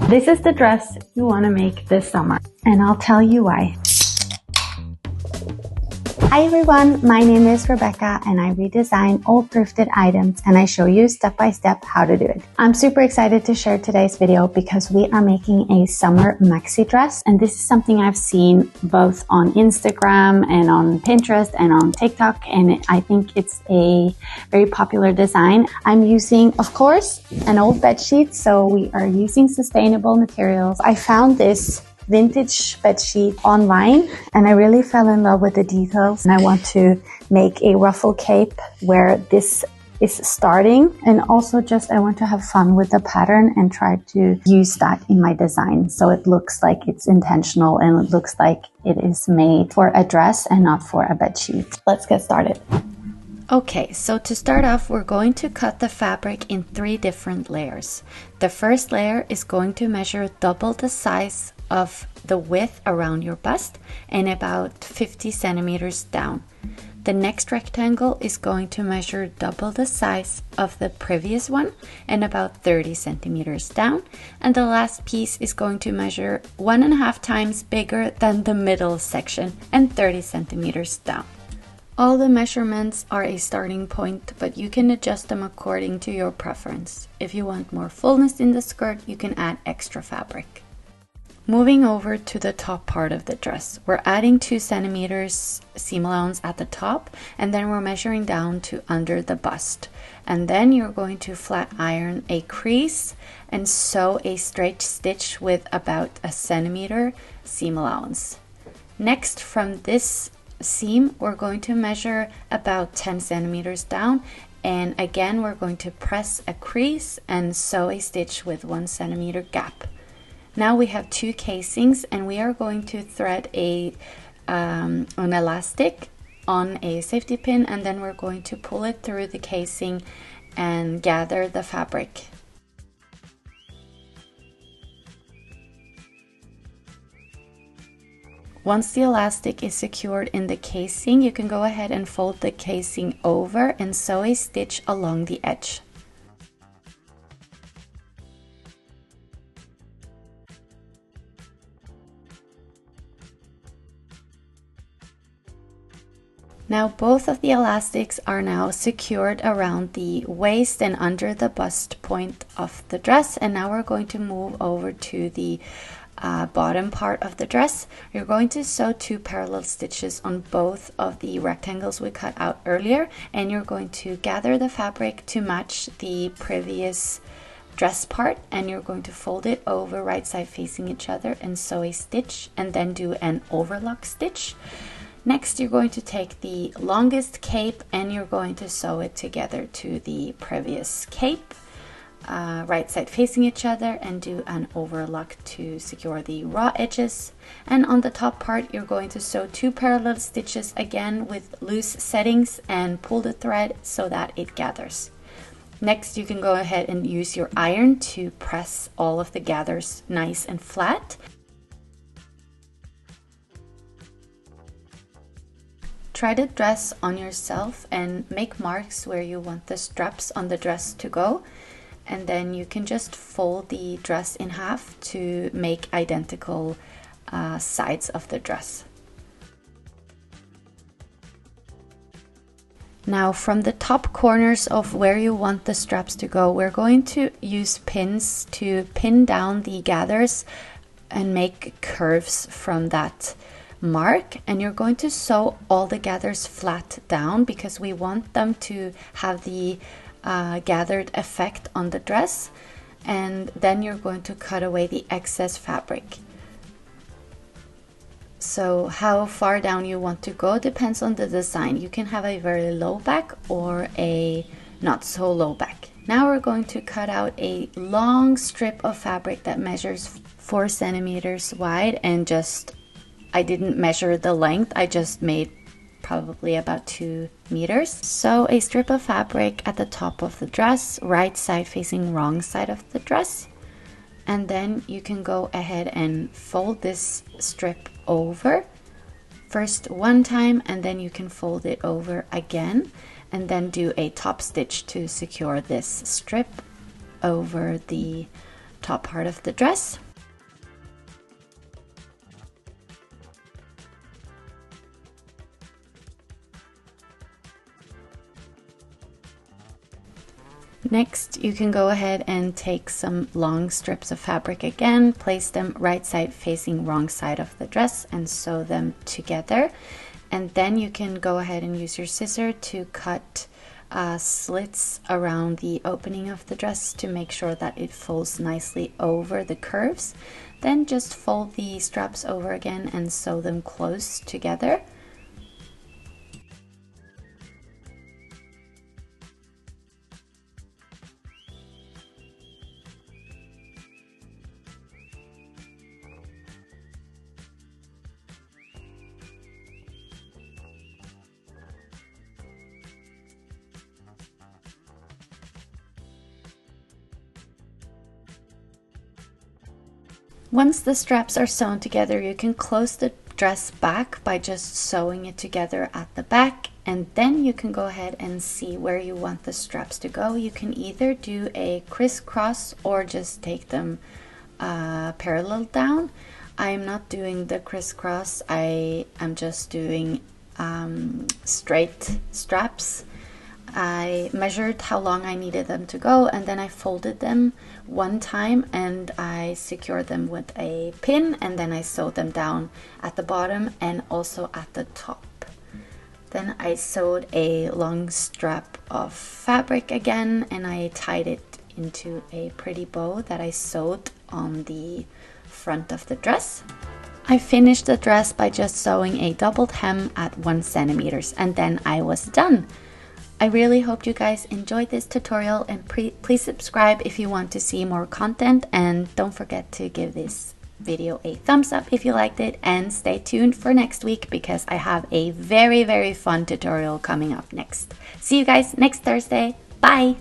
This is the dress you want to make this summer, and I'll tell you why. Hi everyone, my name is Rebecca and I redesign old thrifted items and I show you step by step how to do it. I'm super excited to share today's video because we are making a summer maxi dress, and this is something I've seen both on Instagram and on Pinterest and on TikTok, and I think it's a very popular design. I'm using, of course, an old bed sheet, so we are using sustainable materials. I found this vintage bedsheet online and I really fell in love with the details, and I want to make a ruffle cape where this is starting, and also just I want to have fun with the pattern and try to use that in my design so it looks like it's intentional and it looks like it is made for a dress and not for a bedsheet. Let's get started. Okay, so to start off, we're going to cut the fabric in 3 different layers. The first layer is going to measure double the size of the width around your bust and about 50 centimeters down. The next rectangle is going to measure double the size of the previous one and about 30 centimeters down. And the last piece is going to measure 1.5 times bigger than the middle section and 30 centimeters down. All the measurements are a starting point, but you can adjust them according to your preference. If you want more fullness in the skirt, you can add extra fabric. Moving over to the top part of the dress, we're adding 2 centimeters seam allowance at the top, and then we're measuring down to under the bust. And then you're going to flat iron a crease and sew a straight stitch with about 1 centimeter seam allowance. Next, from this seam, we're going to measure about 10 centimeters down, and again we're going to press a crease and sew a stitch with 1 centimeter gap. Now we have 2 casings, and we are going to thread an elastic on a safety pin, and then we're going to pull it through the casing and gather the fabric. Once the elastic is secured in the casing, you can go ahead and fold the casing over and sew a stitch along the edge. Now both of the elastics are now secured around the waist and under the bust point of the dress, and now we're going to move over to the bottom part of the dress. You're going to sew 2 parallel stitches on both of the rectangles we cut out earlier, and you're going to gather the fabric to match the previous dress part, and you're going to fold it over right side facing each other and sew a stitch and then do an overlock stitch. Next, you're going to take the longest cape and you're going to sew it together to the previous cape, right side facing each other, and do an overlock to secure the raw edges. And on the top part, you're going to sew 2 parallel stitches again with loose settings and pull the thread so that it gathers. Next, you can go ahead and use your iron to press all of the gathers nice and flat. Try the dress on yourself and make marks where you want the straps on the dress to go, and then you can just fold the dress in half to make identical sides of the dress. Now from the top corners of where you want the straps to go, we're going to use pins to pin down the gathers and make curves from that mark, and you're going to sew all the gathers flat down because we want them to have the gathered effect on the dress, and then you're going to cut away the excess fabric. So how far down you want to go depends on the design. You can have a very low back or a not so low back. Now we're going to cut out a long strip of fabric that measures 4 centimeters wide, and just I didn't measure the length, I just made probably about 2 meters. Sew a strip of fabric at the top of the dress, right side facing wrong side of the dress, and then you can go ahead and fold this strip over first 1 time, and then you can fold it over again and then do a top stitch to secure this strip over the top part of the dress. Next, you can go ahead and take some long strips of fabric again, place them right side facing wrong side of the dress and sew them together. And then you can go ahead and use your scissor to cut slits around the opening of the dress to make sure that it folds nicely over the curves. Then just fold the straps over again and sew them close together. Once the straps are sewn together, you can close the dress back by just sewing it together at the back, and then you can go ahead and see where you want the straps to go. You can either do a crisscross or just take them parallel down. I'm not doing the crisscross, I am just doing straight straps. I measured how long I needed them to go, and then I folded them one time and I secured them with a pin, and then I sewed them down at the bottom and also at the top. Then I sewed a long strap of fabric again and I tied it into a pretty bow that I sewed on the front of the dress. I finished the dress by just sewing a doubled hem at 1 centimeter, and then I was done. I really hope you guys enjoyed this tutorial, and please subscribe if you want to see more content, and don't forget to give this video a thumbs up if you liked it, and stay tuned for next week because I have a very fun tutorial coming up next. See you guys next Thursday. Bye!